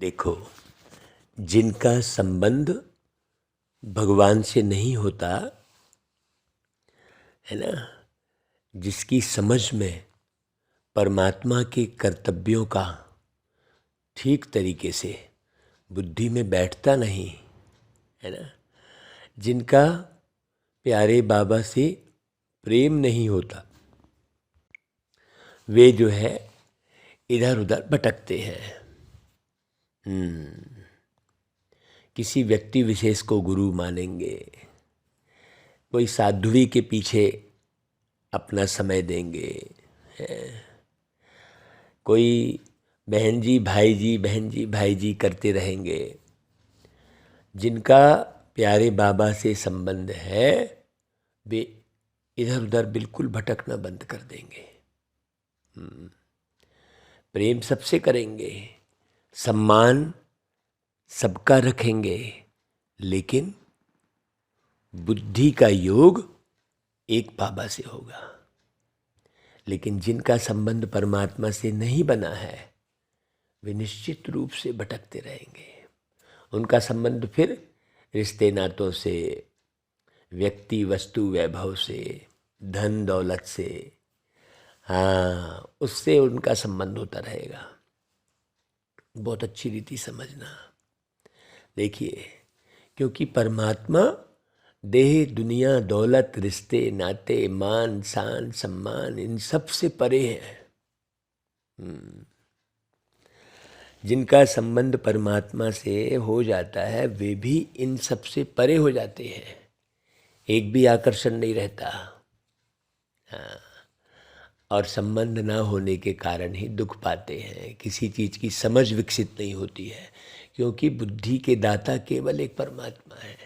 देखो, जिनका संबंध भगवान से नहीं होता है ना, जिसकी समझ में परमात्मा के कर्तव्यों का ठीक तरीके से बुद्धि में बैठता नहीं है ना, जिनका प्यारे बाबा से प्रेम नहीं होता, वे जो है इधर उधर भटकते हैं। किसी व्यक्ति विशेष को गुरु मानेंगे, कोई साध्वी के पीछे अपना समय देंगे, कोई बहन जी भाई जी करते रहेंगे। जिनका प्यारे बाबा से संबंध है वे इधर उधर बिल्कुल भटकना बंद कर देंगे। प्रेम सबसे करेंगे, सम्मान सबका रखेंगे, लेकिन बुद्धि का योग एक बाबा से होगा। लेकिन जिनका संबंध परमात्मा से नहीं बना है वे निश्चित रूप से भटकते रहेंगे। उनका संबंध फिर रिश्ते नातों से, व्यक्ति वस्तु वैभव से, धन दौलत से, उससे उनका संबंध होता रहेगा। बहुत अच्छी रीति समझना। देखिए, क्योंकि परमात्मा देह दुनिया दौलत रिश्ते नाते मान शान सम्मान इन सब से परे है। जिनका संबंध परमात्मा से हो जाता है वे भी इन सब से परे हो जाते हैं। एक भी आकर्षण नहीं रहता। और संबंध ना होने के कारण ही दुख पाते हैं। किसी चीज़ की समझ विकसित नहीं होती है, क्योंकि बुद्धि के दाता केवल एक परमात्मा है।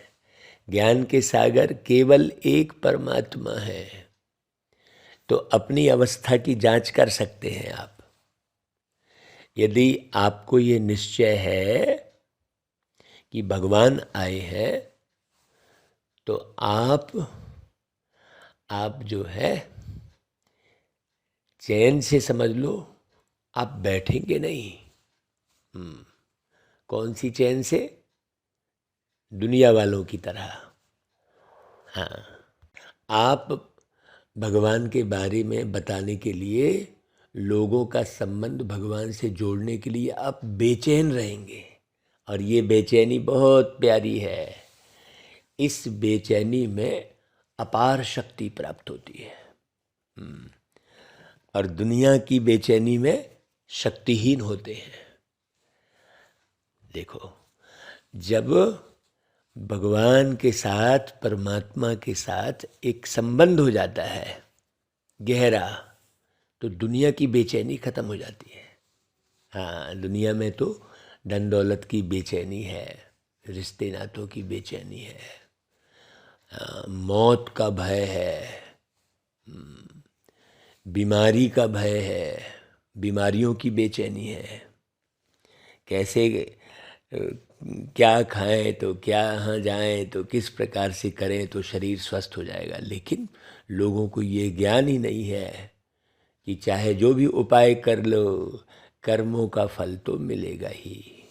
ज्ञान के सागर केवल एक परमात्मा है। तो अपनी अवस्था की जांच कर सकते हैं आप। यदि आपको ये निश्चय है कि भगवान आए हैं तो आप जो है चैन से समझ लो, आप बैठेंगे नहीं। कौन सी चैन से? दुनिया वालों की तरह। आप भगवान के बारे में बताने के लिए, लोगों का संबंध भगवान से जोड़ने के लिए आप बेचैन रहेंगे। और ये बेचैनी बहुत प्यारी है। इस बेचैनी में अपार शक्ति प्राप्त होती है। और दुनिया की बेचैनी में शक्तिहीन होते हैं। देखो, जब भगवान के साथ, परमात्मा के साथ एक संबंध हो जाता है गहरा, तो दुनिया की बेचैनी खत्म हो जाती है। दुनिया में तो धन दौलत की बेचैनी है, रिश्ते नातों की बेचैनी है, मौत का भय है, बीमारी का भय है, बीमारियों की बेचैनी है। कैसे क्या खाएं तो कहाँ जाएं तो किस प्रकार से करें तो शरीर स्वस्थ हो जाएगा। लेकिन लोगों को ये ज्ञान ही नहीं है कि चाहे जो भी उपाय कर लो, कर्मों का फल तो मिलेगा ही।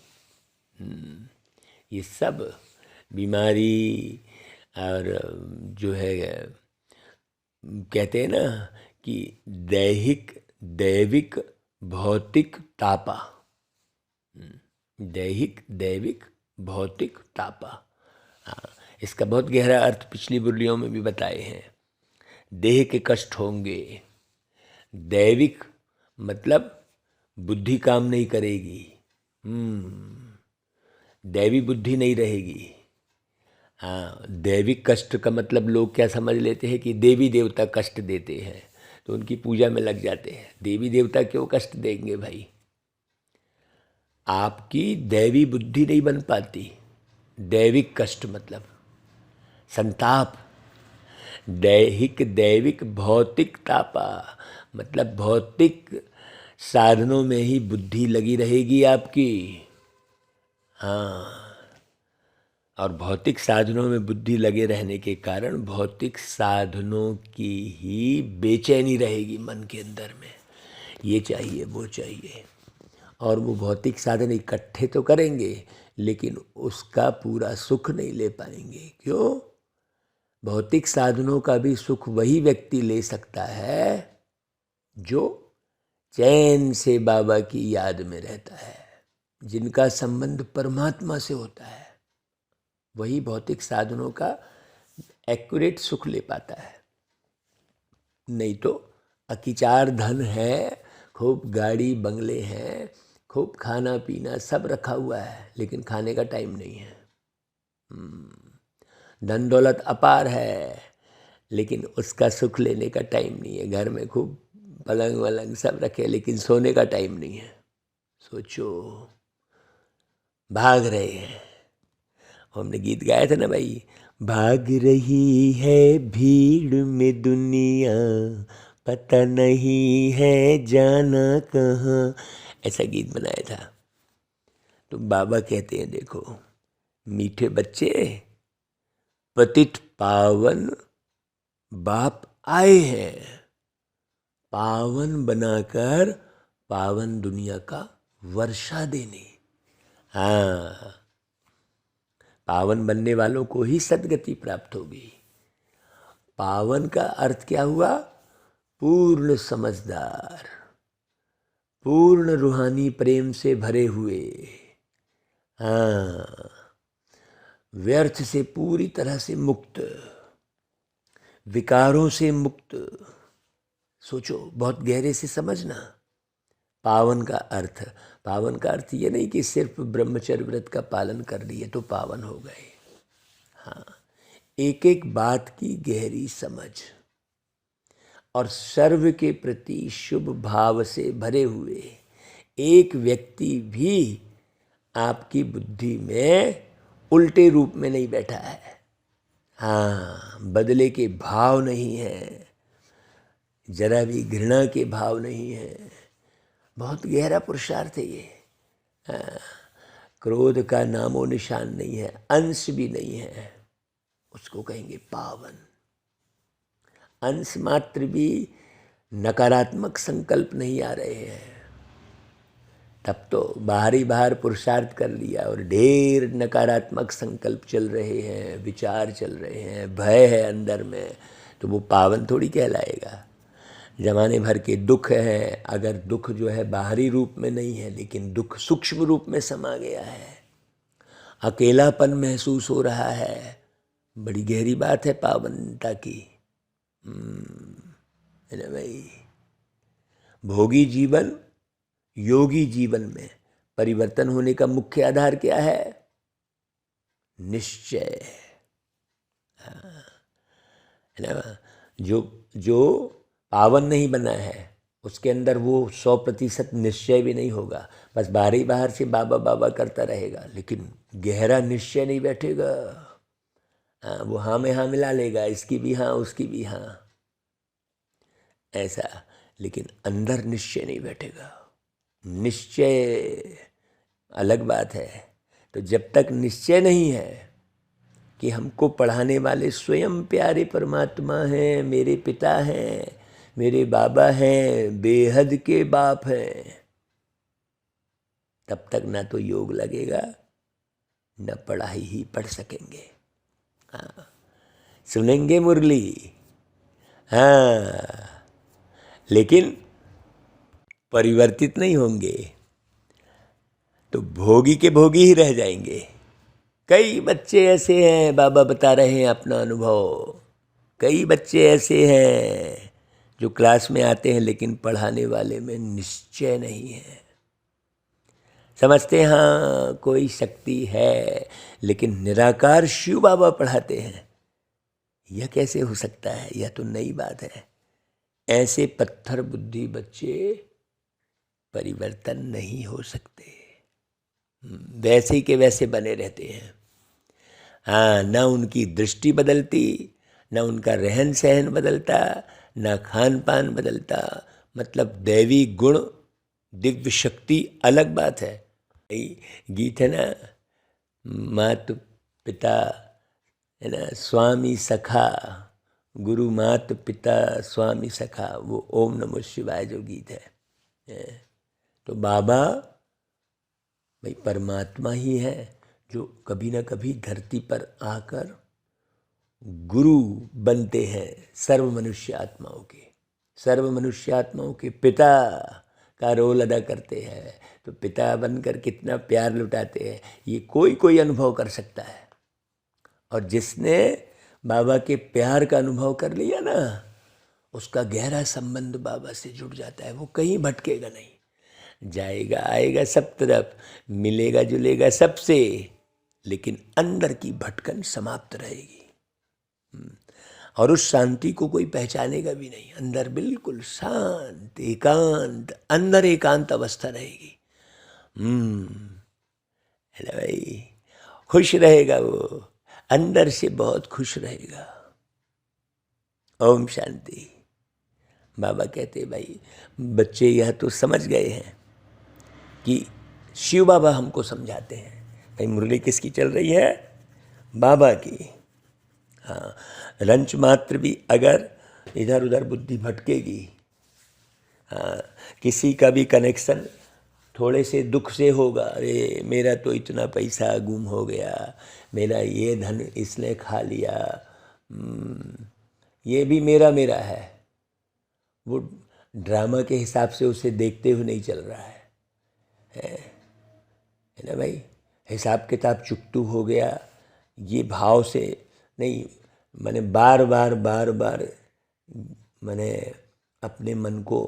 ये सब बीमारी और जो है कहते हैं ना कि दैविक भौतिक तापा, दैविक भौतिक तापा। इसका बहुत गहरा अर्थ पिछली बुर्लियों में भी बताए हैं। देह के कष्ट होंगे, दैविक मतलब बुद्धि काम नहीं करेगी, दैवी बुद्धि नहीं रहेगी। दैविक कष्ट का मतलब लोग क्या समझ लेते हैं कि देवी देवता कष्ट देते हैं, तो उनकी पूजा में लग जाते हैं। देवी देवता क्यों कष्ट देंगे भाई? आपकी दैवी बुद्धि नहीं बन पाती। दैविक कष्ट मतलब संताप, दैविक भौतिक तापा मतलब भौतिक साधनों में ही बुद्धि लगी रहेगी आपकी। और भौतिक साधनों में बुद्धि लगे रहने के कारण भौतिक साधनों की ही बेचैनी रहेगी मन के अंदर में। ये चाहिए वो चाहिए। और वो भौतिक साधन इकट्ठे तो करेंगे लेकिन उसका पूरा सुख नहीं ले पाएंगे। क्यों? भौतिक साधनों का भी सुख वही व्यक्ति ले सकता है जो चैन से बाबा की याद में रहता है, जिनका संबंध परमात्मा से होता है, वही भौतिक साधनों का एक्यूरेट सुख ले पाता है। नहीं तो अकिचार धन है, खूब गाड़ी बंगले हैं, खूब खाना पीना सब रखा हुआ है, लेकिन खाने का टाइम नहीं है। धन दौलत अपार है, लेकिन उसका सुख लेने का टाइम नहीं है। घर में खूब पलंग वलंग सब रखे, लेकिन सोने का टाइम नहीं है। सोचो, भाग रहे हैं। हमने गीत गाया था ना भाई, भाग रही है भीड़ में दुनिया, पता नहीं है जाना कहाँ, ऐसा गीत बनाया था। तो बाबा कहते हैं, देखो मीठे बच्चे, पतित पावन बाप आए हैं पावन बनाकर पावन दुनिया का वर्षा देने। हाँ, पावन बनने वालों को ही सद्गति प्राप्त होगी। पावन का अर्थ क्या हुआ? पूर्ण समझदार, पूर्ण रूहानी प्रेम से भरे हुए, हाँ, व्यर्थ से पूरी तरह से मुक्त, विकारों से मुक्त। सोचो, बहुत गहरे से समझना। पावन का अर्थ ये नहीं कि सिर्फ ब्रह्मचर्य व्रत का पालन कर लिए तो पावन हो गए। हाँ, एक एक बात की गहरी समझ और सर्व के प्रति शुभ भाव से भरे हुए एक व्यक्ति भी आपकी बुद्धि में उल्टे रूप में नहीं बैठा है। हाँ, बदले के भाव नहीं है, जरा भी घृणा के भाव नहीं है। बहुत गहरा पुरुषार्थ है ये। हाँ, क्रोध का नामो निशान नहीं है, अंश भी नहीं है, उसको कहेंगे पावन। अंश मात्र भी नकारात्मक संकल्प नहीं आ रहे हैं, तब तो बाहर पुरुषार्थ कर लिया और ढेर नकारात्मक संकल्प चल रहे हैं, विचार चल रहे हैं, भय है अंदर में, तो वो पावन थोड़ी कहलाएगा। जमाने भर के दुख है, अगर दुख जो है बाहरी रूप में नहीं है, लेकिन दुख सूक्ष्म रूप में समा गया है, अकेलापन महसूस हो रहा है, बड़ी गहरी बात है पावनता की। है ना भाई? भोगी जीवन योगी जीवन में परिवर्तन होने का मुख्य आधार क्या है? निश्चय। है ना? जो पावन नहीं बना है उसके अंदर वो 100% निश्चय भी नहीं होगा, बस बाहर से बाबा बाबा करता रहेगा, लेकिन गहरा निश्चय नहीं बैठेगा। वो हाँ में हाँ मिला लेगा, इसकी भी हाँ उसकी भी हाँ, ऐसा, लेकिन अंदर निश्चय नहीं बैठेगा। निश्चय अलग बात है। तो जब तक निश्चय नहीं है कि हमको पढ़ाने वाले स्वयं प्यारे परमात्मा हैं, मेरे पिता हैं, मेरे बाबा हैं, बेहद के बाप हैं, तब तक ना तो योग लगेगा, न पढ़ाई ही पढ़ सकेंगे। हाँ, सुनेंगे मुरली, हाँ, लेकिन परिवर्तित नहीं होंगे, तो भोगी के भोगी ही रह जाएंगे। कई बच्चे ऐसे हैं, बाबा बता रहे हैं अपना अनुभव, कई बच्चे ऐसे हैं जो क्लास में आते हैं लेकिन पढ़ाने वाले में निश्चय नहीं है। समझते हैं हाँ कोई शक्ति है, लेकिन निराकार शिव बाबा पढ़ाते हैं, यह कैसे हो सकता है? यह तो नई बात है। ऐसे पत्थर बुद्धि बच्चे परिवर्तन नहीं हो सकते, वैसे के वैसे बने रहते हैं। हाँ, न उनकी दृष्टि बदलती, न उनका रहन सहन बदलता, न खान पान बदलता, मतलब दैवी गुण दिव्य शक्ति अलग बात है। गीत है ना, मात पिता, है ना, स्वामी सखा, गुरु मात पिता स्वामी सखा, वो ओम नमः शिवाय जो गीत है। तो बाबा भाई परमात्मा ही है जो कभी ना कभी धरती पर आकर गुरु बनते हैं सर्व मनुष्य आत्माओं के, सर्व मनुष्य आत्माओं के पिता का रोल अदा करते हैं। तो पिता बनकर कितना प्यार लुटाते हैं ये कोई कोई अनुभव कर सकता है। और जिसने बाबा के प्यार का अनुभव कर लिया ना, उसका गहरा संबंध बाबा से जुड़ जाता है। वो कहीं भटकेगा नहीं, जाएगा आएगा सब तरफ, मिलेगा जुलेगा सबसे, लेकिन अंदर की भटकन समाप्त रहेगी। और उस शांति को कोई पहचानेगा भी नहीं। अंदर बिल्कुल शांत एकांत, अंदर एकांत अवस्था रहेगी। है ना भाई, खुश रहेगा वो, अंदर से बहुत खुश रहेगा। ओम शांति। बाबा कहते भाई बच्चे यह तो समझ गए हैं कि शिव बाबा हमको समझाते हैं। भाई मुरली किसकी चल रही है? बाबा की। हाँ, रंच मात्र भी अगर इधर उधर बुद्धि भटकेगी, हाँ, किसी का भी कनेक्शन थोड़े से दुख से होगा, अरे मेरा तो इतना पैसा गुम हो गया, मेरा ये धन इसने खा लिया, ये भी मेरा मेरा है। वो ड्रामा के हिसाब से उसे देखते हुए नहीं चल रहा है ना भाई। हिसाब किताब चुकतू हो गया, ये भाव से नहीं, मैंने बार बार मैंने अपने मन को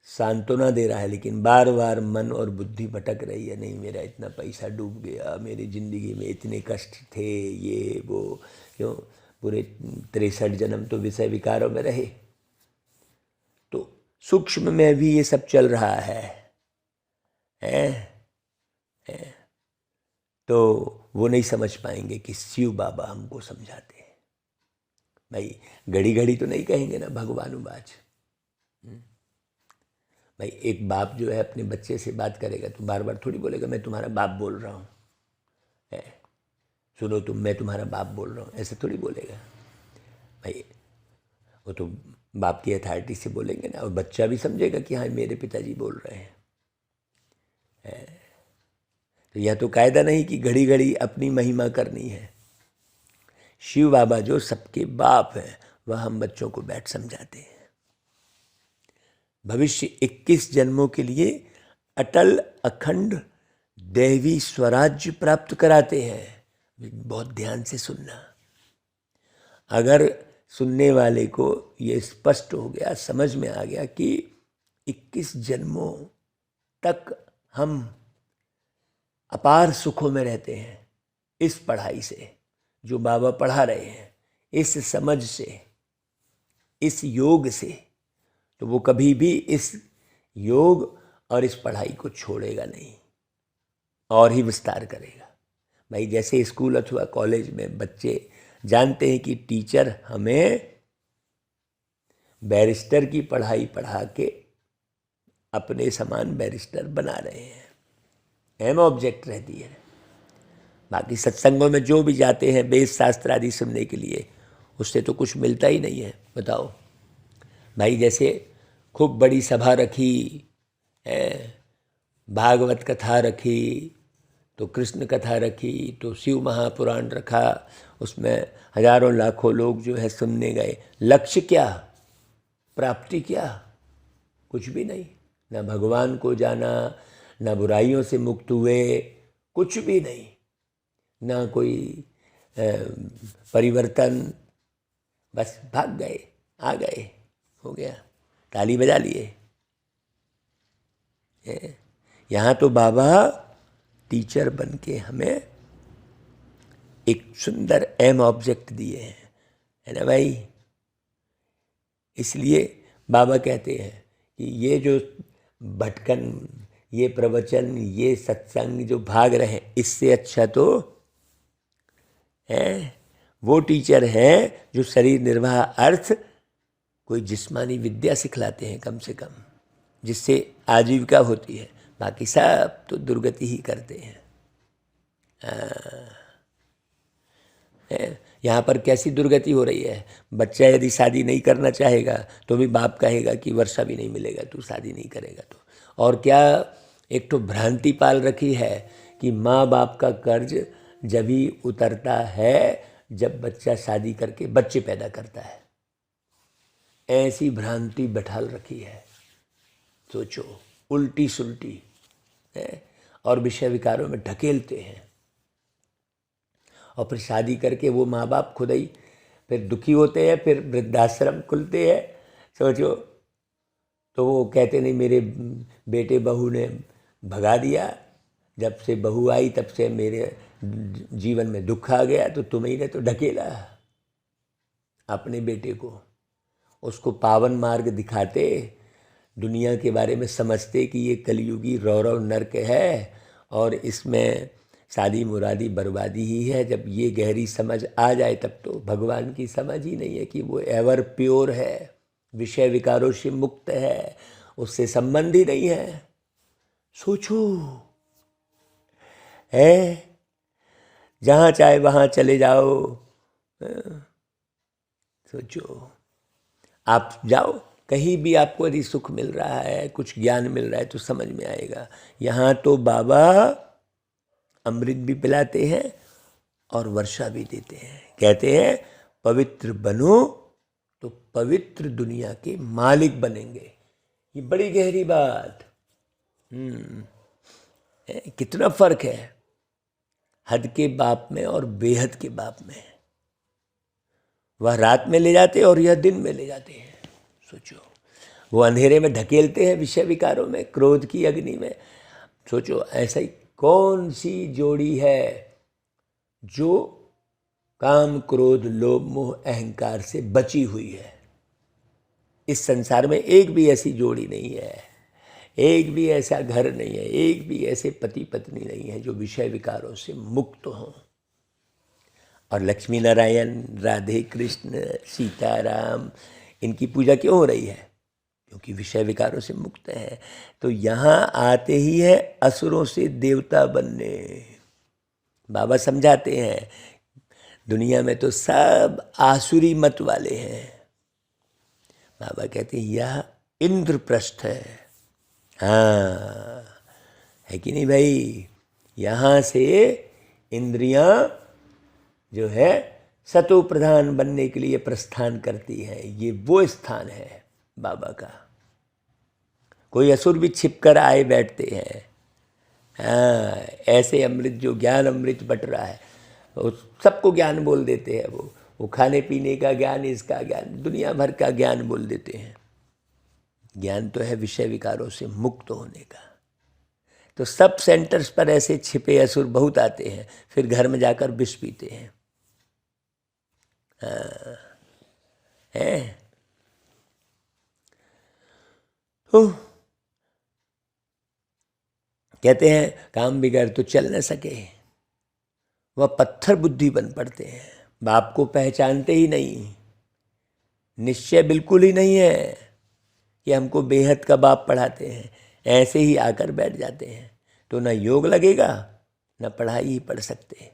सांत्वना दे रहा है, लेकिन बार बार मन और बुद्धि भटक रही है। नहीं, मेरा इतना पैसा डूब गया, मेरी ज़िंदगी में इतने कष्ट थे, ये वो, क्यों पूरे 63 जन्म तो विषय विकारों में रहे। तो सूक्ष्म में भी ये सब चल रहा है। तो वो नहीं समझ पाएंगे कि शिव बाबा हमको समझाते हैं। भाई घड़ी घड़ी तो नहीं कहेंगे ना भगवानुवाच। भाई एक बाप जो है अपने बच्चे से बात करेगा तो बार बार थोड़ी बोलेगा मैं तुम्हारा बाप बोल रहा हूँ, सुनो तुम, मैं तुम्हारा बाप बोल रहा हूँ, ऐसे थोड़ी बोलेगा। भाई वो तो बाप की अथॉरिटी से बोलेंगे ना, और बच्चा भी समझेगा कि हाँ मेरे पिताजी बोल रहे हैं। तो यह तो कायदा नहीं कि घड़ी घड़ी अपनी महिमा करनी है। शिव बाबा जो सबके बाप हैं, वह हम बच्चों को बैठ समझाते हैं। भविष्य 21 जन्मों के लिए अटल अखंड दैवी स्वराज्य प्राप्त कराते हैं। बहुत ध्यान से सुनना। अगर सुनने वाले को ये स्पष्ट हो गया, समझ में आ गया कि 21 जन्मों तक हम अपार सुखों में रहते हैं इस पढ़ाई से, जो बाबा पढ़ा रहे हैं, इस समझ से, इस योग से, तो वो कभी भी इस योग और इस पढ़ाई को छोड़ेगा नहीं, और ही विस्तार करेगा। भाई जैसे स्कूल अथवा कॉलेज में बच्चे जानते हैं कि टीचर हमें बैरिस्टर की पढ़ाई पढ़ा के अपने समान बैरिस्टर बना रहे हैं, एम ऑब्जेक्ट रहती है। बाकी सत्संगों में जो भी जाते हैं वेद शास्त्र आदि सुनने के लिए, उससे तो कुछ मिलता ही नहीं है। बताओ भाई, जैसे खूब बड़ी सभा रखी, भागवत कथा रखी, तो कृष्ण कथा रखी, तो शिव महापुराण रखा, उसमें हजारों लाखों लोग जो है सुनने गए। लक्ष्य क्या, प्राप्ति क्या? कुछ भी नहीं। ना भगवान को जाना, ना बुराइयों से मुक्त हुए, कुछ भी नहीं, ना कोई परिवर्तन। बस भाग गए, आ गए, हो गया, ताली बजा लिए। यहाँ तो बाबा टीचर बन के हमें एक सुंदर एम ऑब्जेक्ट दिए हैं, है ना भाई। इसलिए बाबा कहते हैं कि ये जो भटकन, ये प्रवचन, ये सत्संग जो भाग रहे हैं, इससे अच्छा तो है वो टीचर हैं जो शरीर निर्वाह अर्थ कोई जिस्मानी विद्या सिखलाते हैं कम से कम, जिससे आजीविका होती है। बाकी सब तो दुर्गति ही करते हैं। यहाँ पर कैसी दुर्गति हो रही है? बच्चा यदि शादी नहीं करना चाहेगा तो भी बाप कहेगा कि वर्षा भी नहीं मिलेगा, तू शादी नहीं करेगा तो। और क्या एक तो भ्रांति पाल रखी है कि माँ बाप का कर्ज जब ही उतरता है जब बच्चा शादी करके बच्चे पैदा करता है। ऐसी भ्रांति बैठाल रखी है, सोचो, उल्टी सुल्टी है, और विषय विकारों में ढकेलते हैं। और फिर शादी करके वो माँ बाप खुद ही फिर दुखी होते हैं, फिर वृद्धाश्रम खुलते हैं, सोचो। तो वो कहते नहीं मेरे बेटे बहू ने भगा दिया, जब से बहू आई तब से मेरे जीवन में दुख आ गया, तो तुम्ही ने तो ढकेला अपने बेटे को। उसको पावन मार्ग दिखाते, दुनिया के बारे में समझते कि ये कलयुगी रौरव नरक है और इसमें शादी मुरादी बर्बादी ही है। जब ये गहरी समझ आ जाए तब तो भगवान की समझ ही नहीं है कि वो एवर प्योर है, विषय विकारों से मुक्त है, उससे संबंध ही नहीं है। सोचो, है जहाँ चाहे वहाँ चले जाओ, सोचो, आप जाओ कहीं भी, आपको यदि सुख मिल रहा है, कुछ ज्ञान मिल रहा है तो समझ में आएगा। यहाँ तो बाबा अमृत भी पिलाते हैं और वर्षा भी देते हैं। कहते हैं पवित्र बनो तो पवित्र दुनिया के मालिक बनेंगे। ये बड़ी गहरी बात। कितना फर्क है हद के बाप में और बेहद के बाप में। वह रात में ले जाते और यह दिन में ले जाते हैं। सोचो, वो अंधेरे में ढकेलते हैं विषय विकारों में, क्रोध की अग्नि में। सोचो, ऐसा ही कौन सी जोड़ी है जो काम क्रोध लोभ मोह अहंकार से बची हुई है? इस संसार में एक भी ऐसी जोड़ी नहीं है, एक भी ऐसा घर नहीं है, एक भी ऐसे पति पत्नी नहीं है जो विषय विकारों से मुक्त हों। और लक्ष्मी नारायण, राधे कृष्ण, सीताराम, इनकी पूजा क्यों हो रही है? क्योंकि विषय विकारों से मुक्त है। तो यहाँ आते ही है असुरों से देवता बनने। बाबा समझाते हैं दुनिया में तो सब आसुरी मत वाले हैं। बाबा कहते हैं यह इंद्रप्रस्थ है। हाँ, है कि नहीं भाई? यहाँ से इंद्रियां जो है सतो प्रधान बनने के लिए प्रस्थान करती है। ये वो स्थान है बाबा का। कोई असुर भी छिपकर आए बैठते हैं। हाँ, ऐसे अमृत जो ज्ञान अमृत बट रहा है, सबको ज्ञान बोल देते हैं। वो खाने पीने का ज्ञान, इसका ज्ञान, दुनिया भर का ज्ञान बोल देते हैं। ज्ञान तो है विषय विकारों से मुक्त होने का। तो सब सेंटर्स पर ऐसे छिपे असुर बहुत आते हैं, फिर घर में जाकर विष पीते हैं। है तो कहते हैं काम बिगड़ तो चल न सके, वह पत्थर बुद्धि बन पड़ते हैं। बाप को पहचानते ही नहीं, निश्चय बिल्कुल ही नहीं है कि हमको बेहद का बाप पढ़ाते हैं। ऐसे ही आकर बैठ जाते हैं तो न योग लगेगा न पढ़ाई ही पढ़ सकते।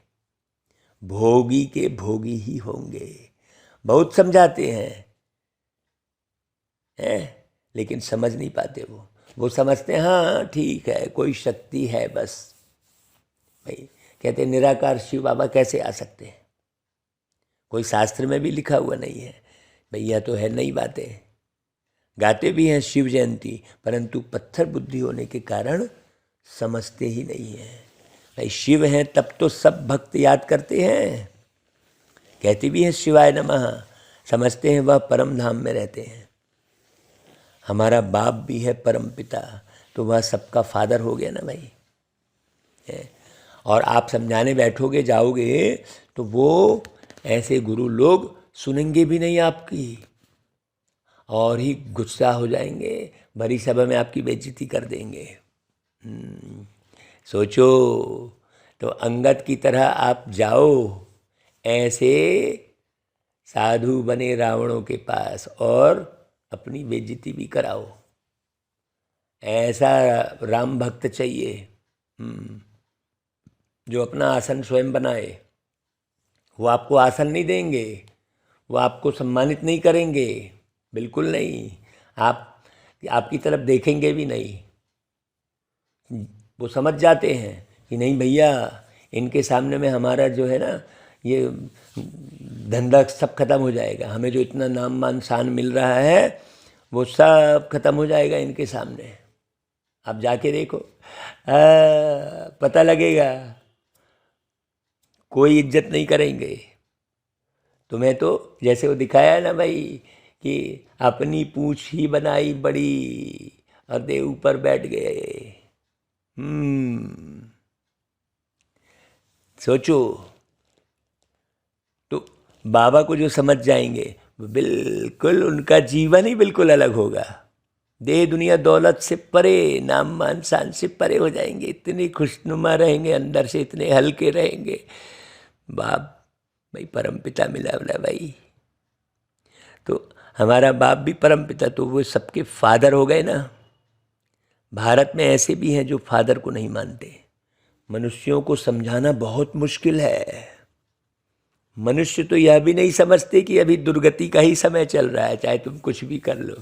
भोगी के भोगी ही होंगे। बहुत समझाते हैं, लेकिन समझ नहीं पाते। वो समझते हैं हाँ ठीक है, कोई शक्ति है बस। भाई कहते निराकार शिव बाबा कैसे आ सकते हैं? कोई शास्त्र में भी लिखा हुआ नहीं है। भैया तो है नई बातें। गाते भी हैं शिव जयंती, परंतु पत्थर बुद्धि होने के कारण समझते ही नहीं हैं। भाई शिव हैं तब तो सब भक्त याद करते हैं, कहते भी हैं शिवाय नमः, समझते हैं वह परम धाम में रहते हैं। हमारा बाप भी है परम पिता, तो वह सबका फादर हो गया ना भाई। और आप समझाने बैठोगे जाओगे तो वो ऐसे गुरु लोग सुनेंगे भी नहीं आपकी, और ही गुस्सा हो जाएंगे, भरी सभा में आपकी बेइज्जती कर देंगे। सोचो, तो अंगद की तरह आप जाओ ऐसे साधु बने रावणों के पास और अपनी बेइज्जती भी कराओ। ऐसा राम भक्त चाहिए जो अपना आसन स्वयं बनाए। वो आपको आसन नहीं देंगे, वो आपको सम्मानित नहीं करेंगे, बिल्कुल नहीं। आपकी तरफ देखेंगे भी नहीं। वो समझ जाते हैं कि नहीं भैया, इनके सामने में हमारा जो है ना ये धंधा सब खत्म हो जाएगा, हमें जो इतना नाम मान शान मिल रहा है वो सब खत्म हो जाएगा इनके सामने। आप जाके देखो, पता लगेगा, कोई इज्जत नहीं करेंगे तुम्हें। तो जैसे वो दिखाया है ना भाई कि अपनी पूंछ ही बनाई बड़ी और देव ऊपर बैठ गए। सोचो, तो बाबा को जो समझ जाएंगे वो बिल्कुल उनका जीवन ही बिल्कुल अलग होगा। देह दुनिया दौलत से परे, नाम मान शान से परे हो जाएंगे, इतनी खुशनुमा रहेंगे, अंदर से इतने हल्के रहेंगे। बाप भाई परमपिता मिला बोला भाई, तो हमारा बाप भी परमपिता, तो वो सबके फादर हो गए ना। भारत में ऐसे भी हैं जो फादर को नहीं मानते। मनुष्यों को समझाना बहुत मुश्किल है। मनुष्य तो यह भी नहीं समझते कि अभी दुर्गति का ही समय चल रहा है, चाहे तुम कुछ भी कर लो।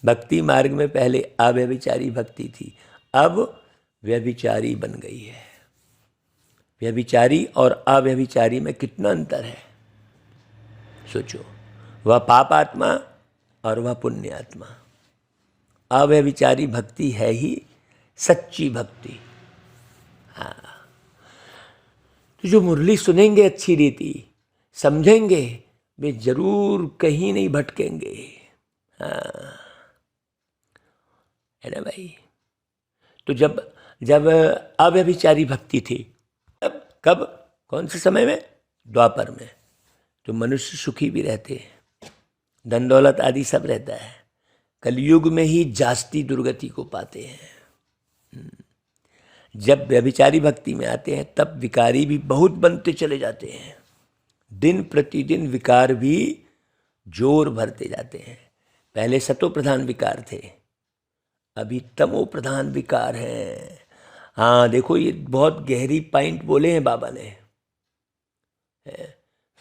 भक्ति मार्ग में पहले अव्यभिचारी भक्ति थी, अब व्यभिचारी बन गई है। व्यभिचारी और अव्यभिचारी में कितना अंतर है सोचो। वह पाप आत्मा और वह पुण्य आत्मा। अव्यभिचारी भक्ति है ही सच्ची भक्ति। हाँ, तो जो मुरली सुनेंगे, अच्छी रीति समझेंगे, वे जरूर कहीं नहीं भटकेंगे। हाँ, है ना भाई। तो जब जब अव्यभिचारी भक्ति थी, तब कब, कौन से समय में? द्वापर में। तो मनुष्य सुखी भी रहते हैं, धन दौलत आदि सब रहता है। कलयुग में ही जास्ती दुर्गति को पाते हैं। जब व्यभिचारी भक्ति में आते हैं तब विकारी भी बहुत बनते चले जाते हैं। दिन प्रतिदिन विकार भी जोर भरते जाते हैं। पहले सतो प्रधान विकार थे, अभी तमो प्रधान विकार हैं। हाँ देखो, ये बहुत गहरी पॉइंट बोले हैं बाबा ने।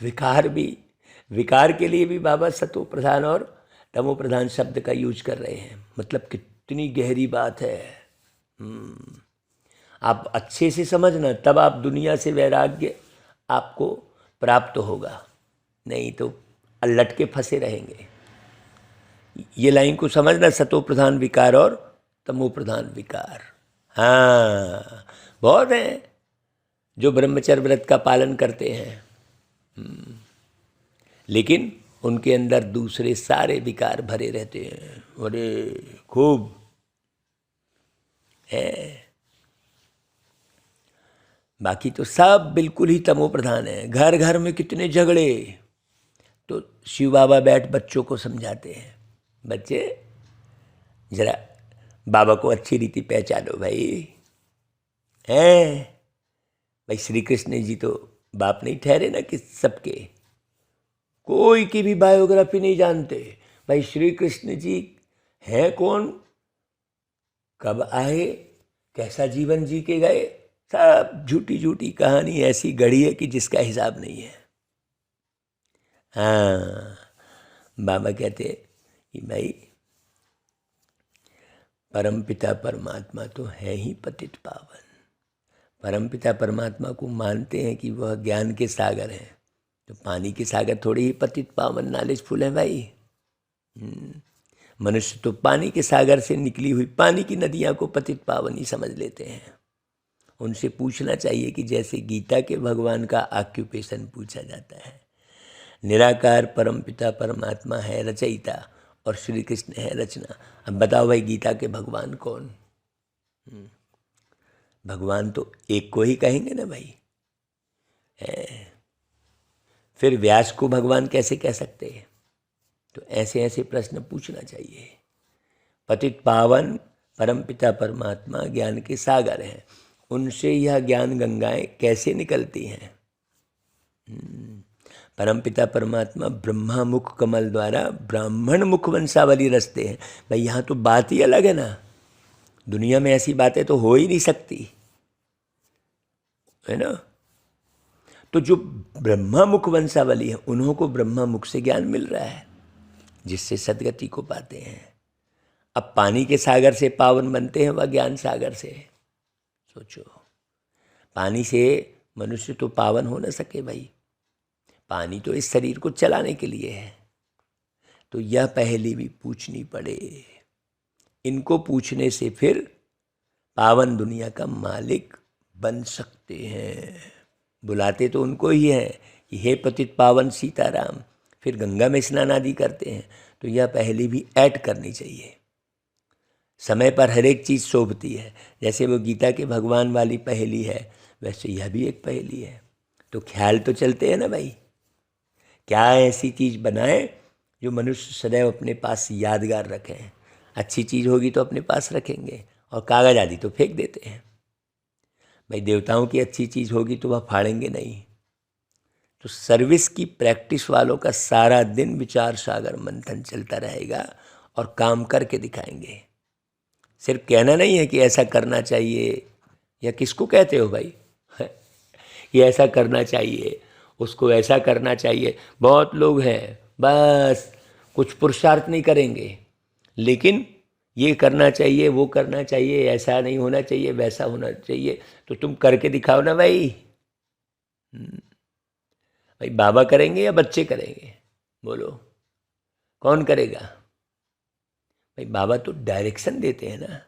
विकार भी, विकार के लिए भी बाबा सतो प्रधान और तमो प्रधान शब्द का यूज कर रहे हैं। मतलब कितनी गहरी बात है। आप अच्छे से समझना, तब आप दुनिया से वैराग्य आपको प्राप्त होगा, नहीं तो लटके फंसे रहेंगे। ये लाइन को समझना, सतो प्रधान विकार और तमो प्रधान विकार। हाँ, बहुत हैं जो ब्रह्मचर्य व्रत का पालन करते हैं, लेकिन उनके अंदर दूसरे सारे विकार भरे रहते हैं। अरे खूब है, बाकी तो सब बिल्कुल ही तमो प्रधान है। घर घर में कितने झगड़े। तो शिव बाबा बैठ बच्चों को समझाते हैं, बच्चे जरा बाबा को अच्छी रीति पहचानो भाई। हैं भाई, श्री कृष्ण जी तो बाप नहीं ठहरे ना कि सबके, कोई की भी बायोग्राफी नहीं जानते भाई। श्री कृष्ण जी हैं कौन, कब आए, कैसा जीवन जी के गए, सब झूठी झूठी कहानी ऐसी गढ़ी है कि जिसका हिसाब नहीं है। हाँ, बाबा कहते कि भाई परमपिता परमात्मा तो है ही पतित पावन। परमपिता परमात्मा को मानते हैं कि वह ज्ञान के सागर हैं, तो पानी के सागर थोड़े ही पतित पावन नॉलेजफुल हैं भाई। मनुष्य तो पानी के सागर से निकली हुई पानी की नदियाँ को पतित पावन ही समझ लेते हैं। उनसे पूछना चाहिए कि जैसे गीता के भगवान का ऑक्यूपेशन पूछा जाता है, निराकार परमपिता परमात्मा है रचयिता और श्री कृष्ण है रचना। अब बताओ भाई, गीता के भगवान कौन? भगवान तो एक को ही कहेंगे ना भाई। फिर व्यास को भगवान कैसे कह सकते हैं? तो ऐसे ऐसे प्रश्न पूछना चाहिए। पतित पावन परमपिता परमात्मा ज्ञान के सागर हैं, उनसे यह ज्ञान गंगाएं कैसे निकलती हैं? परमपिता परमात्मा ब्रह्मा मुख कमल द्वारा ब्राह्मण मुख वंशावली रचते हैं। भाई यहाँ तो बात ही अलग है ना, दुनिया में ऐसी बातें तो हो ही नहीं सकती, है ना। तो जो ब्रह्मा मुख वंशावली है, उन्हों को ब्रह्मा मुख से ज्ञान मिल रहा है, जिससे सदगति को पाते हैं। अब पानी के सागर से पावन बनते हैं, वह ज्ञान सागर से। सोचो, पानी से मनुष्य तो पावन हो न सके भाई, पानी तो इस शरीर को चलाने के लिए है। तो यह पहेली भी पूछनी पड़े। इनको पूछने से फिर पावन दुनिया का मालिक बन सकते हैं। बुलाते तो उनको ही है कि हे पतित पावन सीताराम, फिर गंगा में स्नान आदि करते हैं। तो यह पहेली भी ऐड करनी चाहिए। समय पर हर एक चीज़ शोभती है। जैसे वो गीता के भगवान वाली पहेली है, वैसे यह भी एक पहेली है। तो ख्याल तो चलते हैं ना भाई, क्या ऐसी चीज़ बनाए जो मनुष्य सदैव अपने पास यादगार रखें। अच्छी चीज़ होगी तो अपने पास रखेंगे, और कागज आदि तो फेंक देते हैं भाई। देवताओं की अच्छी चीज़ होगी तो वह फाड़ेंगे नहीं। तो सर्विस की प्रैक्टिस वालों का सारा दिन विचार सागर मंथन चलता रहेगा और काम करके दिखाएंगे। सिर्फ कहना नहीं है कि ऐसा करना चाहिए, या किसको कहते हो भाई ये ऐसा करना चाहिए, उसको ऐसा करना चाहिए। बहुत लोग हैं बस कुछ पुरुषार्थ नहीं करेंगे, लेकिन ये करना चाहिए, वो करना चाहिए, ऐसा नहीं होना चाहिए, वैसा होना चाहिए। तो तुम करके दिखाओ ना भाई। भाई बाबा करेंगे या बच्चे करेंगे? बोलो कौन करेगा? भाई बाबा तो डायरेक्शन देते हैं ना।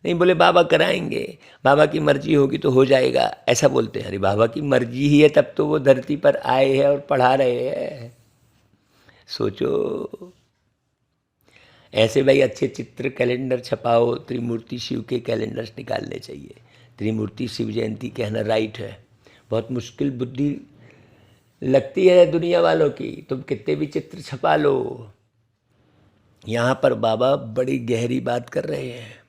नहीं बोले बाबा कराएंगे, बाबा की मर्जी होगी तो हो जाएगा, ऐसा बोलते हैं। अरे बाबा की मर्जी ही है तब तो वो धरती पर आए हैं और पढ़ा रहे हैं। सोचो। ऐसे भाई अच्छे चित्र कैलेंडर छपाओ, त्रिमूर्ति शिव के कैलेंडर्स निकालने चाहिए। त्रिमूर्ति शिव जयंती कहना राइट है। बहुत मुश्किल बुद्धि लगती है दुनिया वालों की, तुम कितने भी चित्र छपा लो। यहाँ पर बाबा बड़ी गहरी बात कर रहे हैं।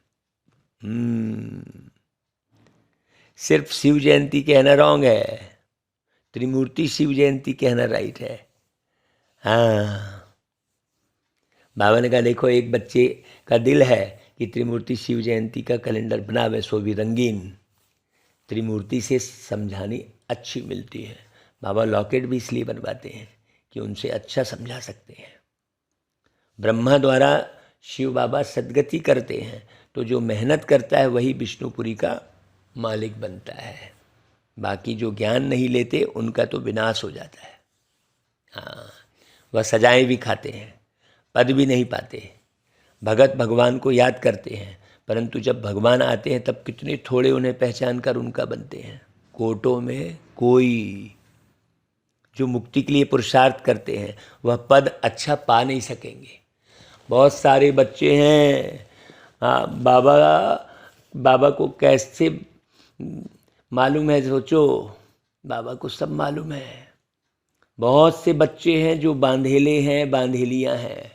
सिर्फ शिव जयंती कहना रॉन्ग है, त्रिमूर्ति शिव जयंती कहना राइट है। हाँ, बाबा ने कहा देखो एक बच्चे का दिल है कि त्रिमूर्ति शिव जयंती का कैलेंडर बनावे, सो भी रंगीन। त्रिमूर्ति से समझानी अच्छी मिलती है। बाबा लॉकेट भी इसलिए बनवाते हैं कि उनसे अच्छा समझा सकते हैं। ब्रह्मा द्वारा शिव बाबा सद्गति करते हैं, तो जो मेहनत करता है वही विष्णुपुरी का मालिक बनता है। बाकी जो ज्ञान नहीं लेते उनका तो विनाश हो जाता है। हाँ, वह सजाएं भी खाते हैं, पद भी नहीं पाते। भगत भगवान को याद करते हैं, परंतु जब भगवान आते हैं तब कितने थोड़े उन्हें पहचान कर उनका बनते हैं। कोटों में कोई जो मुक्ति के लिए पुरुषार्थ करते हैं वह पद अच्छा पा नहीं सकेंगे। बहुत सारे बच्चे हैं, हाँ, बाबा को कैसे मालूम है? सोचो, बाबा को सब मालूम है। बहुत से बच्चे हैं जो बांधेले हैं, बांधेलियाँ हैं,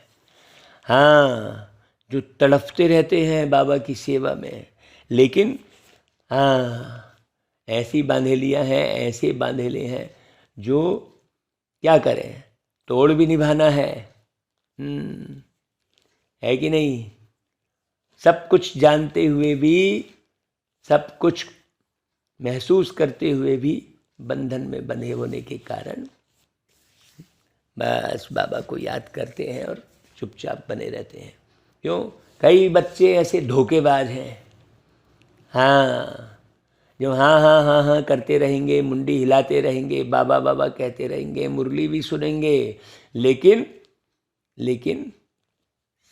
हाँ, जो तड़फते रहते हैं बाबा की सेवा में। लेकिन हाँ, ऐसी बांधेलियाँ हैं, ऐसे बांधेले हैं जो क्या करें, तोड़ भी निभाना है कि नहीं? सब कुछ जानते हुए भी, सब कुछ महसूस करते हुए भी बंधन में बंधे होने के कारण बस बाबा को याद करते हैं और चुपचाप बने रहते हैं। क्यों? कई बच्चे ऐसे धोखेबाज हैं, हाँ, जो हाँ हाँ हाँ हाँ करते रहेंगे, मुंडी हिलाते रहेंगे, बाबा बाबा कहते रहेंगे, मुरली भी सुनेंगे, लेकिन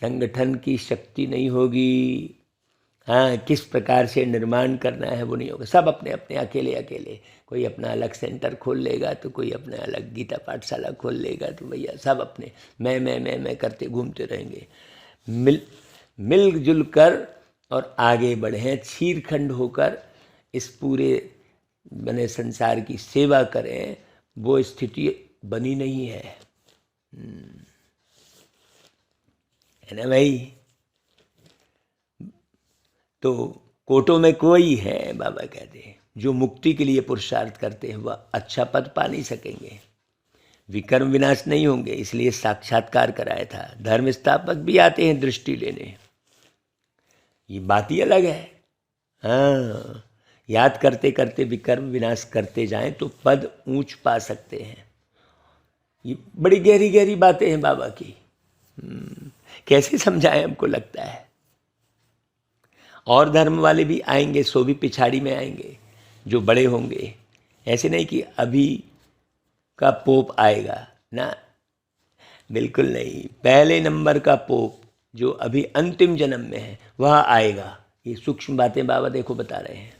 संगठन की शक्ति नहीं होगी। हाँ, किस प्रकार से निर्माण करना है वो नहीं होगा। सब अपने अपने अकेले, कोई अपना अलग सेंटर खोल लेगा तो कोई अपना अलग गीता पाठशाला खोल लेगा, तो भैया सब अपने मैं करते घूमते रहेंगे। मिलजुल कर और आगे बढ़ें, छीरखंड होकर इस पूरे बने संसार की सेवा करें, वो स्थिति बनी नहीं है ना भाई? तो कोटों में कोई है, बाबा कहते हैं, जो मुक्ति के लिए पुरुषार्थ करते हैं वह अच्छा पद पा नहीं सकेंगे, विकर्म विनाश नहीं होंगे। इसलिए साक्षात्कार कराया था। धर्म स्थापक भी आते हैं दृष्टि लेने, ये बात ही अलग है। हाँ, याद करते करते विकर्म विनाश करते जाएं तो पद ऊंच पा सकते हैं। ये बड़ी गहरी गहरी बातें हैं बाबा की। कैसे समझाएं, हमको लगता है। और धर्म वाले भी आएंगे, सो भी पिछाड़ी में आएंगे। जो बड़े होंगे। ऐसे नहीं कि अभी का पोप आएगा ना, बिल्कुल नहीं। पहले नंबर का पोप जो अभी अंतिम जन्म में है वह आएगा। ये सूक्ष्म बातें बाबा देखो बता रहे हैं।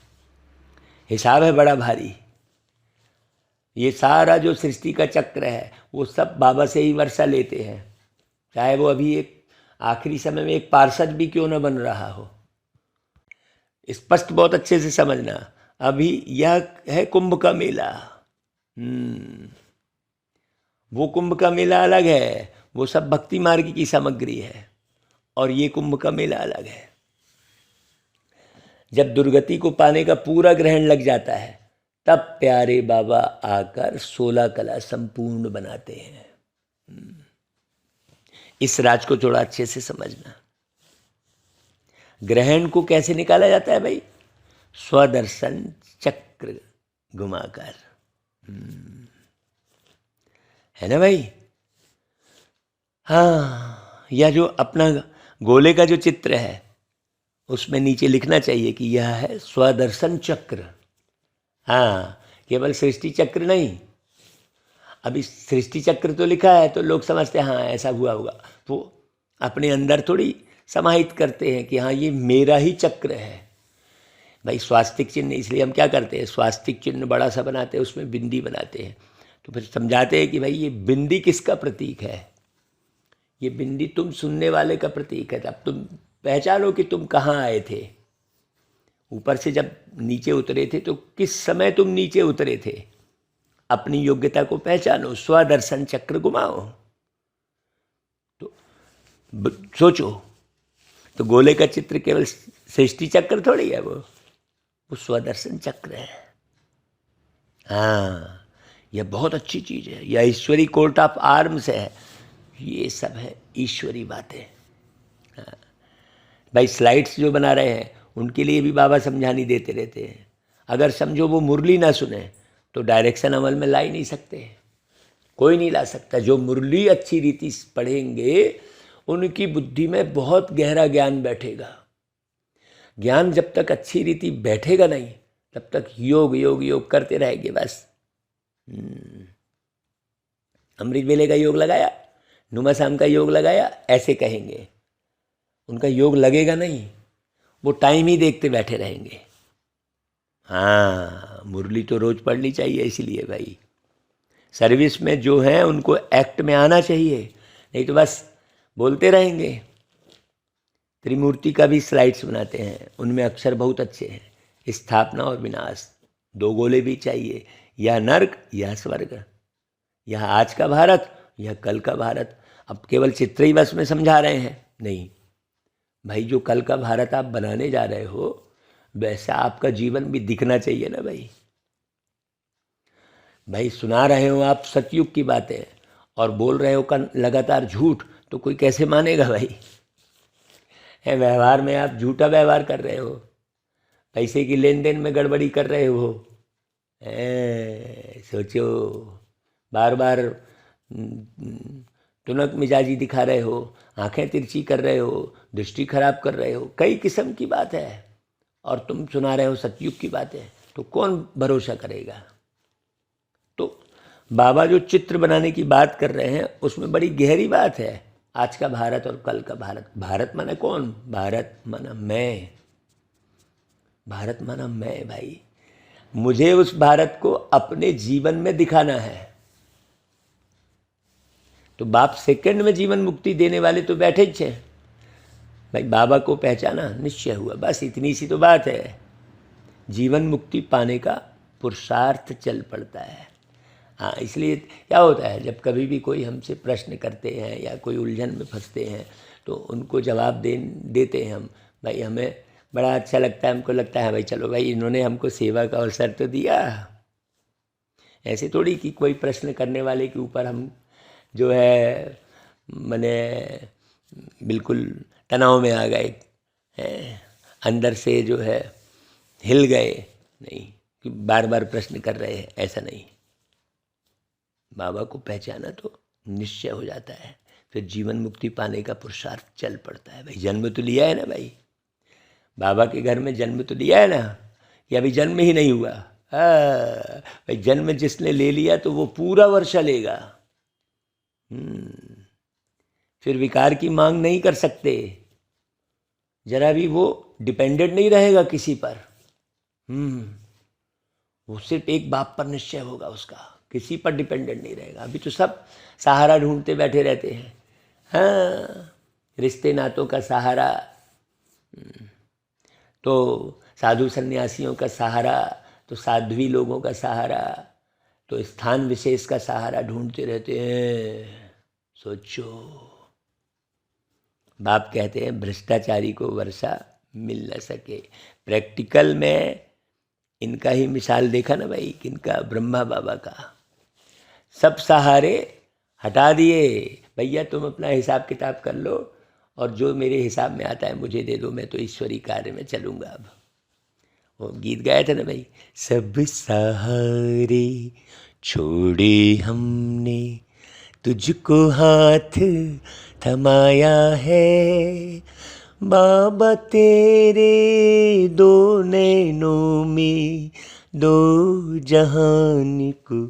हिसाब है बड़ा भारी। ये सारा जो सृष्टि का चक्र है वो सब बाबा से ही वर्षा लेते हैं, चाहे वो अभी एक आखिरी समय में एक पार्षद भी क्यों न बन रहा हो। स्पष्ट बहुत अच्छे से समझना। अभी यह है कुंभ का मेला। वो कुंभ का मेला अलग है, वो सब भक्ति मार्ग की सामग्री है, और ये कुंभ का मेला अलग है। जब दुर्गति को पाने का पूरा ग्रहण लग जाता है तब प्यारे बाबा आकर 16 कला संपूर्ण बनाते हैं। इस राज को थोड़ा अच्छे से समझना। ग्रहण को कैसे निकाला जाता है भाई? स्वदर्शन चक्र घुमाकर, है ना भाई? हाँ, यह जो अपना गोले का जो चित्र है उसमें नीचे लिखना चाहिए कि यह है स्वदर्शन चक्र। हाँ, केवल सृष्टि चक्र नहीं। अभी सृष्टि चक्र तो लिखा है तो लोग समझते हैं हाँ ऐसा हुआ होगा, तो अपने अंदर थोड़ी समाहित करते हैं कि हाँ ये मेरा ही चक्र है। भाई स्वास्तिक चिन्ह, इसलिए हम क्या करते हैं, स्वास्तिक चिन्ह बड़ा सा बनाते हैं, उसमें बिंदी बनाते हैं, तो फिर समझाते हैं कि भाई ये बिंदी किसका प्रतीक है। ये बिंदी तुम सुनने वाले का प्रतीक है। अब तुम पहचानो कि तुम कहाँ आए थे। ऊपर से जब नीचे उतरे थे तो किस समय तुम नीचे उतरे थे। अपनी योग्यता को पहचानो, स्वदर्शन चक्र घुमाओ। तो सोचो, तो गोले का चित्र केवल सृष्टि चक्र थोड़ी है, वो स्वदर्शन चक्र है। हाँ, यह बहुत अच्छी चीज है। यह ईश्वरी कोर्ट ऑफ आर्म्स है। ये सब है ईश्वरी बातें। हाँ। भाई स्लाइड्स जो बना रहे हैं उनके लिए भी बाबा समझानी देते रहते हैं। अगर समझो वो मुरली ना सुने तो डायरेक्शन अमल में ला ही नहीं सकते, कोई नहीं ला सकता। जो मुरली अच्छी रीति पढ़ेंगे उनकी बुद्धि में बहुत गहरा ज्ञान बैठेगा। ज्ञान जब तक अच्छी रीति बैठेगा नहीं तब तक योग योग योग करते रहेंगे बस। अमृत वेले का योग लगाया, नुमा शाम का योग लगाया, ऐसे कहेंगे। उनका योग लगेगा नहीं, वो टाइम ही देखते बैठे रहेंगे। हाँ, मुरली तो रोज पढ़नी चाहिए। इसलिए भाई सर्विस में जो है उनको एक्ट में आना चाहिए, नहीं तो बस बोलते रहेंगे। त्रिमूर्ति का भी स्लाइड्स बनाते हैं, उनमें अक्षर बहुत अच्छे हैं। स्थापना और विनाश, 2 गोले भी चाहिए, यह नर्क यह स्वर्ग, यह आज का भारत यह कल का भारत। अब केवल चित्र ही बस में समझा रहे हैं, नहीं भाई। जो कल का भारत आप बनाने जा रहे हो वैसा आपका जीवन भी दिखना चाहिए ना भाई। भाई सुना रहे हो आप सतयुग की बातें और बोल रहे हो लगातार झूठ, तो कोई कैसे मानेगा भाई। है, व्यवहार में आप झूठा व्यवहार कर रहे हो, पैसे की लेन देन में गड़बड़ी कर रहे हो। सोचो, बार बार टुनक मिजाजी दिखा रहे हो, आंखें तिरछी कर रहे हो, दृष्टि खराब कर रहे हो, कई किस्म की बात है, और तुम सुना रहे हो सतयुग की बातें, तो कौन भरोसा करेगा। तो बाबा जो चित्र बनाने की बात कर रहे हैं उसमें बड़ी गहरी बात है। आज का भारत और कल का भारत। भारत माना कौन? भारत माना मैं। भारत माना मैं भाई। मुझे उस भारत को अपने जीवन में दिखाना है। तो बाप सेकंड में जीवन मुक्ति देने वाले तो बैठे थे भाई। बाबा को पहचाना, निश्चय हुआ, बस इतनी सी तो बात है। जीवन मुक्ति पाने का पुरुषार्थ चल पड़ता है। हाँ, इसलिए क्या होता है, जब कभी भी कोई हमसे प्रश्न करते हैं या कोई उलझन में फंसते हैं तो उनको जवाब देते हैं हम। भाई हमें बड़ा अच्छा लगता है, हमको लगता है भाई चलो भाई इन्होंने हमको सेवा का अवसर तो दिया। ऐसे थोड़ी कि कोई प्रश्न करने वाले के ऊपर हम जो है मैंने बिल्कुल तनाव में आ गए हैं, अंदर से जो है हिल गए, नहीं कि बार बार प्रश्न कर रहे हैं, ऐसा नहीं। बाबा को पहचाना तो निश्चय हो जाता है, फिर जीवन मुक्ति पाने का पुरुषार्थ चल पड़ता है। भाई जन्म तो लिया है ना भाई, बाबा के घर में जन्म तो लिया है ना, कि अभी जन्म ही नहीं हुआ, भाई जन्म जिसने ले लिया तो वो पूरा वर्षा लेगा। फिर विकार की मांग नहीं कर सकते, जरा भी वो डिपेंडेंट नहीं रहेगा किसी पर। वो सिर्फ एक बाप पर निश्चय होगा उसका, किसी पर डिपेंडेंट नहीं रहेगा। अभी तो सब सहारा ढूंढते बैठे रहते हैं। हाँ, रिश्ते नातों का सहारा, तो साधु सन्यासियों का सहारा, तो साध्वी लोगों का सहारा, तो स्थान विशेष का सहारा ढूंढते रहते हैं। सोचो, बाप कहते हैं भ्रष्टाचारी को वर्षा मिल न सके। प्रैक्टिकल में इनका ही मिसाल देखा ना भाई, किनका? ब्रह्मा बाबा का। सब सहारे हटा दिए, भैया तुम अपना हिसाब किताब कर लो और जो मेरे हिसाब में आता है मुझे दे दो, मैं तो ईश्वरी कार्य में चलूँगा। अब वो गीत गाया था ना भाई, सब सहारे छोड़े हमने, तुझको हाथ थमाया है, बाबा तेरे दो नैनों में दो जहान को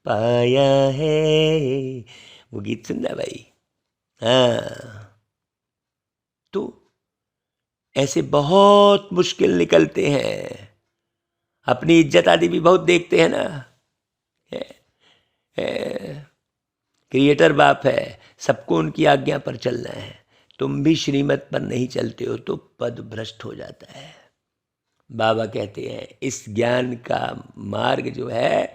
पाया है। वो गीत सुनना भाई। हाँ, तो ऐसे बहुत मुश्किल निकलते हैं। अपनी इज्जत आदि भी बहुत देखते हैं ना। क्रिएटर बाप है, सबको उनकी आज्ञा पर चलना है। तुम भी श्रीमत पर नहीं चलते हो तो पद भ्रष्ट हो जाता है। बाबा कहते हैं इस ज्ञान का मार्ग जो है,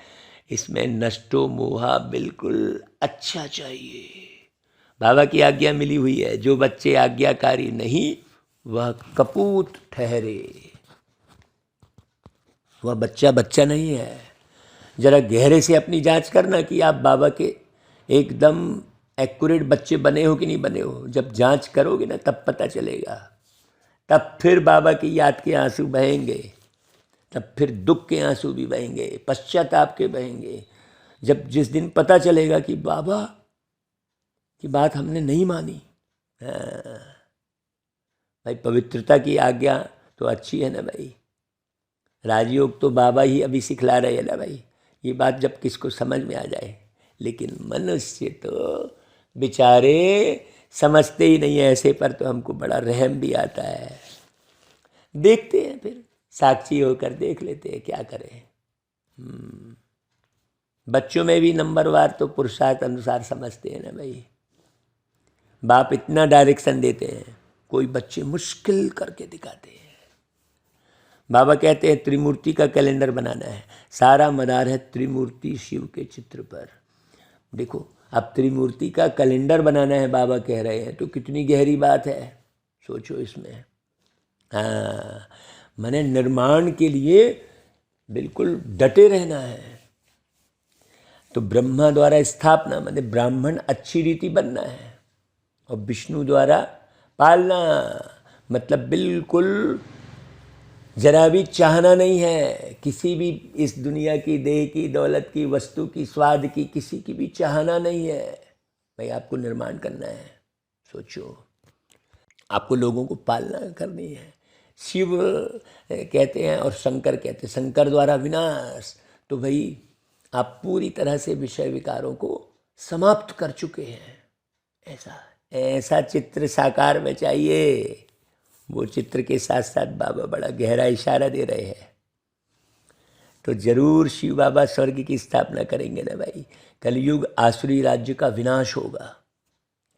इसमें नष्टो मोहा बिल्कुल अच्छा चाहिए। बाबा की आज्ञा मिली हुई है, जो बच्चे आज्ञाकारी नहीं वह कपूत ठहरे। वह बच्चा बच्चा नहीं है। जरा गहरे से अपनी जांच करना कि आप बाबा के एकदम एक्यूरेट बच्चे बने हो कि नहीं बने हो। जब जांच करोगे ना तब पता चलेगा। तब फिर बाबा की याद के आंसू बहेंगे, तब फिर दुख के आंसू भी बहेंगे, पश्चाताप के बहेंगे। जब जिस दिन पता चलेगा कि बाबा की बात हमने नहीं मानी। भाई पवित्रता की आज्ञा तो अच्छी है ना भाई। राजयोग तो बाबा ही अभी सिखला रहे हैं ना भाई। ये बात जब किसको समझ में आ जाए। लेकिन मनुष्य तो बेचारे समझते ही नहीं है। ऐसे पर तो हमको बड़ा रहम भी आता है। देखते हैं, फिर साक्षी होकर देख लेते हैं, क्या करें। बच्चों में भी नंबरवार तो पुरुषार्थ अनुसार समझते हैं ना भाई। बाप इतना डायरेक्शन देते हैं, कोई बच्चे मुश्किल करके दिखाते हैं। बाबा कहते हैं त्रिमूर्ति का कैलेंडर बनाना है, सारा मदार है त्रिमूर्ति शिव के चित्र पर। देखो, अब त्रिमूर्ति का कैलेंडर बनाना है बाबा कह रहे हैं, तो कितनी गहरी बात है, सोचो इसमें। हाँ, माने निर्माण के लिए बिल्कुल डटे रहना है। तो ब्रह्मा द्वारा स्थापना माने ब्राह्मण अच्छी रीति बनना है, और विष्णु द्वारा पालना मतलब बिल्कुल जरा भी चाहना नहीं है। किसी भी इस दुनिया की, देह की, दौलत की, वस्तु की, स्वाद की, किसी की भी चाहना नहीं है भाई। आपको निर्माण करना है। सोचो, आपको लोगों को पालना करनी है। शिव कहते हैं और शंकर कहते हैं, शंकर द्वारा विनाश। तो भाई आप पूरी तरह से विषय विकारों को समाप्त कर चुके हैं। ऐसा चित्र साकार में चाहिए। वो चित्र के साथ साथ बाबा बड़ा गहरा इशारा दे रहे हैं। तो जरूर शिव बाबा स्वर्ग की स्थापना करेंगे ना भाई। कलयुग आसुरी राज्य का विनाश होगा।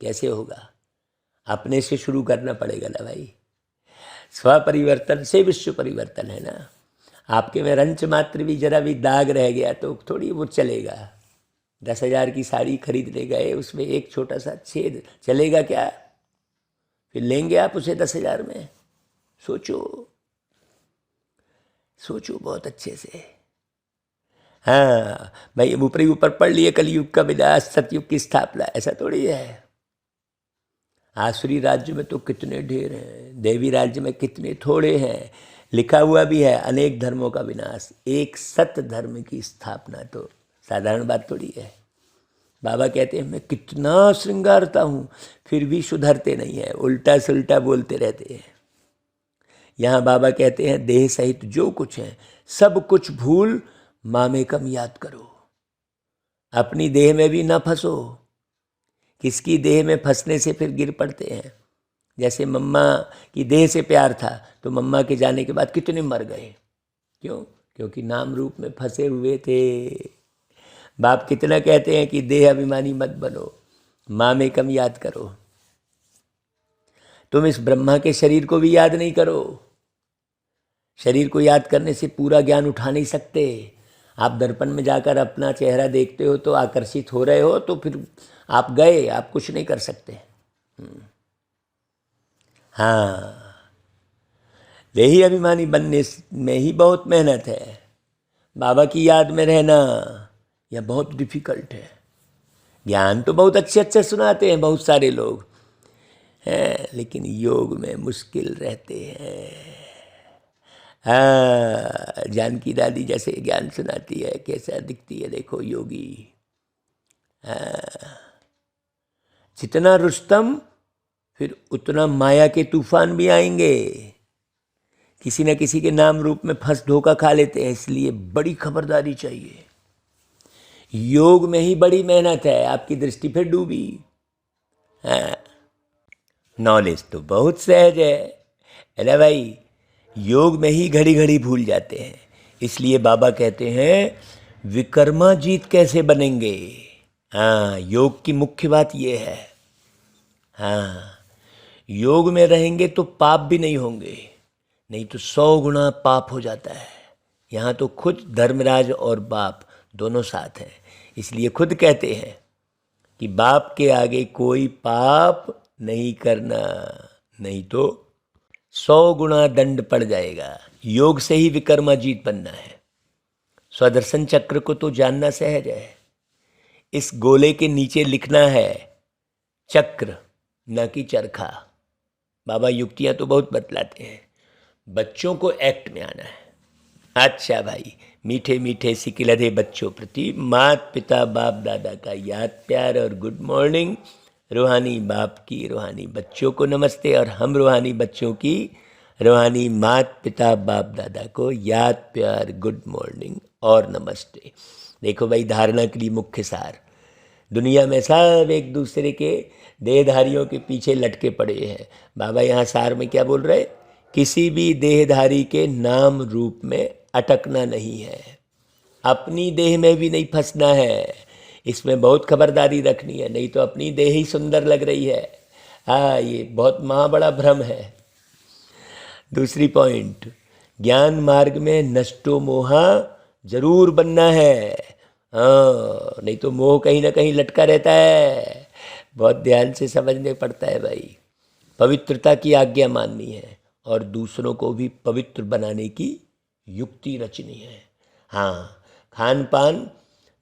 कैसे होगा? अपने से शुरू करना पड़ेगा ना भाई। स्वपरिवर्तन से विश्व परिवर्तन है ना। आपके में रंच मात्र भी जरा भी दाग रह गया तो थोड़ी वो चलेगा। 10,000 की साड़ी खरीदने गए, उसमें एक छोटा सा छेद, चलेगा क्या? फिर लेंगे आप उसे 10,000 में? सोचो बहुत अच्छे से। हाँ भाई, ऊपर ही ऊपर पढ़ लिए कलयुग का विनाश, सतयुग की स्थापना, ऐसा थोड़ी है। आसुरी राज्य में तो कितने ढेर हैं, देवी राज्य में कितने थोड़े हैं। लिखा हुआ भी है अनेक धर्मों का विनाश, एक सत धर्म की स्थापना। तो साधारण बात थोड़ी है। बाबा कहते हैं मैं कितना श्रृंगारता हूँ फिर भी सुधरते नहीं है, उल्टा सुल्टा बोलते रहते हैं। यहाँ बाबा कहते हैं देह सहित जो कुछ है सब कुछ भूल मामेकम याद करो। अपनी देह में भी ना फंसो। किसकी देह में फंसने से फिर गिर पड़ते हैं। जैसे मम्मा की देह से प्यार था तो मम्मा के जाने के बाद कितने मर गए। क्यों? क्योंकि नाम रूप में फंसे हुए थे। बाप कितना कहते हैं कि देह अभिमानी मत बनो, मामेकम याद करो। तुम इस ब्रह्मा के शरीर को भी याद नहीं करो। शरीर को याद करने से पूरा ज्ञान उठा नहीं सकते। आप दर्पण में जाकर अपना चेहरा देखते हो तो आकर्षित हो रहे हो, तो फिर आप गए, आप कुछ नहीं कर सकते। हाँ, देही अभिमानी बनने में ही बहुत मेहनत है। बाबा की याद में रहना यह बहुत डिफिकल्ट है। ज्ञान तो बहुत अच्छे अच्छे सुनाते हैं बहुत सारे लोग हैं, लेकिन योग में मुश्किल रहते हैं। हाँ, जानकी दादी जैसे ज्ञान सुनाती है, कैसा दिखती है देखो योगी। जितना रुस्तम फिर उतना माया के तूफान भी आएंगे। किसी न किसी के नाम रूप में फंस धोखा खा लेते हैं, इसलिए बड़ी खबरदारी चाहिए। योग में ही बड़ी मेहनत है, आपकी दृष्टि फिर डूबी। नॉलेज तो बहुत सहज है, अरे भाई, योग में ही घड़ी घड़ी भूल जाते हैं। इसलिए बाबा कहते हैं विकर्माजीत कैसे बनेंगे। हाँ, योग की मुख्य बात ये है। हाँ, योग में रहेंगे तो पाप भी नहीं होंगे, नहीं तो 100 गुना पाप हो जाता है। यहाँ तो खुद धर्मराज और बाप दोनों साथ हैं, इसलिए खुद कहते हैं कि बाप के आगे कोई पाप नहीं करना, नहीं तो 100 गुना दंड पड़ जाएगा। योग से ही विकर्माजीत बनना है। स्वदर्शन चक्र को तो जानना सहज है। इस गोले के नीचे लिखना है चक्र, न कि चरखा। बाबा युक्तियां तो बहुत बतलाते हैं, बच्चों को एक्ट में आना है। अच्छा भाई, मीठे मीठे सिकिलधे बच्चों प्रति मात पिता बाप दादा का याद प्यार और गुड मॉर्निंग। रूहानी बाप की रूहानी बच्चों को नमस्ते, और हम रूहानी बच्चों की रूहानी मात पिता बाप दादा को याद प्यार गुड मॉर्निंग और नमस्ते। देखो भाई, धारणा के लिए मुख्य सार। दुनिया में सब एक दूसरे के देहधारियों के पीछे लटके पड़े हैं। बाबा यहाँ सार में क्या बोल रहे? किसी भी देहधारी के नाम रूप में अटकना नहीं है, अपनी देह में भी नहीं फंसना है। इसमें बहुत खबरदारी रखनी है, नहीं तो अपनी देह ही सुंदर लग रही है। हाँ, ये बहुत बड़ा भ्रम है। दूसरी पॉइंट, ज्ञान मार्ग में नष्टो मोहा जरूर बनना है। हाँ, नहीं तो मोह कहीं ना कहीं लटका रहता है। बहुत ध्यान से समझने पड़ता है भाई। पवित्रता की आज्ञा माननी है और दूसरों को भी पवित्र बनाने की युक्ति रचनी है। हाँ, खान पान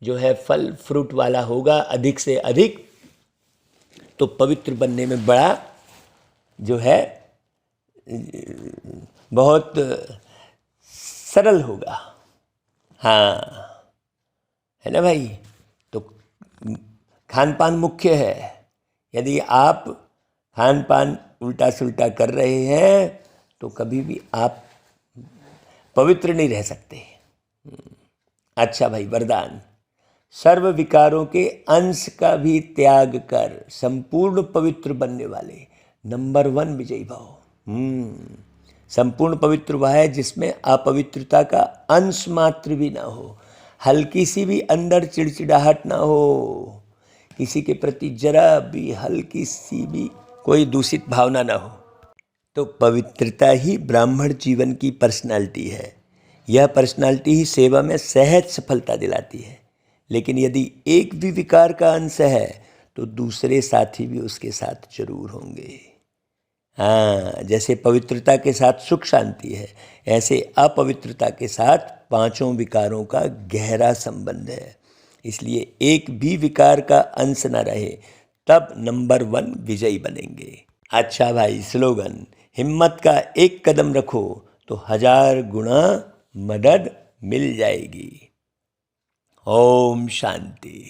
जो है फल फ्रूट वाला होगा अधिक से अधिक, तो पवित्र बनने में बड़ा जो है बहुत सरल होगा। हाँ, है ना भाई? तो खान पान मुख्य है। यदि आप खान पान उल्टा सुल्टा कर रहे हैं तो कभी भी आप पवित्र नहीं रह सकते। अच्छा भाई, वरदान, सर्व विकारों के अंश का भी त्याग कर संपूर्ण पवित्र बनने वाले नंबर 1 विजयी भाव। संपूर्ण पवित्र वह है जिसमें अपवित्रता का अंश मात्र भी ना हो, हल्की सी भी अंदर चिड़चिड़ाहट ना हो, किसी के प्रति जरा भी हल्की सी भी कोई दूषित भावना ना हो। तो पवित्रता ही ब्राह्मण जीवन की पर्सनालिटी है। यह पर्सनालिटी ही सेवा में सहज सफलता दिलाती है। लेकिन यदि एक भी विकार का अंश है तो दूसरे साथी भी उसके साथ जरूर होंगे। हाँ, जैसे पवित्रता के साथ सुख शांति है, ऐसे अपवित्रता के साथ 5 विकारों का गहरा संबंध है। इसलिए एक भी विकार का अंश न रहे, तब नंबर 1 विजयी बनेंगे। अच्छा भाई, स्लोगन, हिम्मत का एक कदम रखो तो 1000 गुना मदद मिल जाएगी। ओम शांति।